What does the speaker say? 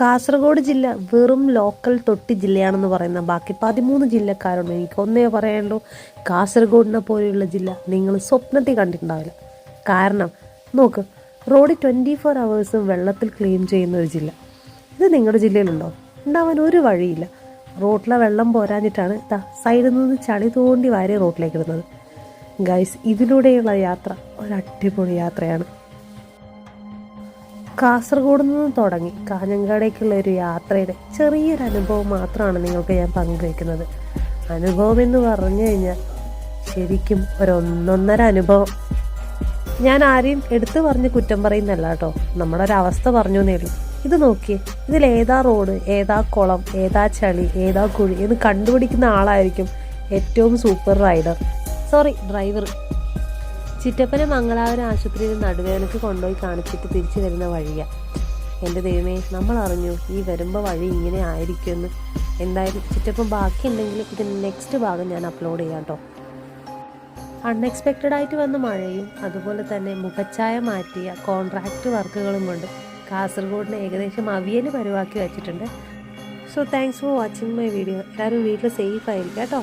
കാസർഗോഡ് ജില്ല വെറും ലോക്കൽ തൊട്ടി ജില്ലയാണെന്ന് പറയുന്ന ബാക്കി 13 ജില്ലക്കാരുണ്ട്. എനിക്ക് ഒന്നേ പറയാനുള്ളൂ, കാസർഗോഡിനെ പോലെയുള്ള ജില്ല നിങ്ങൾ സ്വപ്നത്തിൽ കണ്ടിട്ടുണ്ടാവില്ല. കാരണം നോക്ക്, റോഡ് 24 ഹവേഴ്സും വെള്ളത്തിൽ ക്ലീൻ ചെയ്യുന്ന ഒരു ജില്ല. ഇത് നിങ്ങളുടെ ജില്ലയിലുണ്ടോ? ഉണ്ടാവാൻ ഒരു വഴിയില്ല. റോഡിലെ വെള്ളം പോരാഞ്ഞിട്ടാണ് സൈഡിൽ നിന്ന് ചളി തോണ്ടി വാരി റോഡിലേക്ക് ഇടുന്നത്. ഗൈസ്, ഇതിലൂടെയുള്ള യാത്ര ഒരു അടിപൊളി യാത്രയാണ്. കാസർഗോഡ് നിന്ന് തുടങ്ങി കാഞ്ഞങ്ങാടേക്കുള്ള ഒരു യാത്രയുടെ ചെറിയൊരു അനുഭവം മാത്രമാണ് നിങ്ങൾക്ക് ഞാൻ പങ്കുവയ്ക്കുന്നത്. അനുഭവം എന്ന് പറഞ്ഞു കഴിഞ്ഞാൽ ശരിക്കും ഒന്നൊന്നര അനുഭവം. ഞാൻ ആരെയും എടുത്തു പറഞ്ഞ് കുറ്റം പറയുന്നല്ല കേട്ടോ, നമ്മുടെ ഒരവസ്ഥ പറഞ്ഞു എന്നേ ഉള്ളൂ. ഇത് നോക്കിയേ, ഇതിലേതാ റോഡ്, ഏതാ കുളം, ഏതാ ചളി, ഏതാ കുഴി എന്ന് കണ്ടുപിടിക്കുന്ന ആളായിരിക്കും ഏറ്റവും സൂപ്പർ ഡ്രൈവർ. ചിറ്റപ്പനെ മംഗളാപുരം ആശുപത്രിയിൽ നടുവേദനക്ക് കൊണ്ടുപോയി കാണിച്ചിട്ട് തിരിച്ചു വരുന്ന വഴിയാണ്. എൻ്റെ ദൈവമേ, നമ്മൾ അറിഞ്ഞു ഈ വരുമ്പോൾ വഴി ഇങ്ങനെ ആയിരിക്കുമെന്ന്. എന്തായാലും ചിറ്റപ്പം ബാക്കിയുണ്ടെങ്കിൽ ഇതിൻ്റെ നെക്സ്റ്റ് ഭാഗം ഞാൻ അപ്ലോഡ് ചെയ്യാം കേട്ടോ. അൺഎക്സ്പെക്റ്റഡ് ആയിട്ട് വന്ന മഴയും അതുപോലെ തന്നെ മുഖച്ഛായ മാറ്റിയ കോൺട്രാക്റ്റ് വർക്കുകളും കൊണ്ട് കാസർഗോഡിനെ ഏകദേശം അവിയൽ പരുവാക്കി വെച്ചിട്ടുണ്ട്. So thanks for watching my video. എല്ലാവരും വീട്ടിൽ സേഫ് ആയിരിക്കും കേട്ടോ.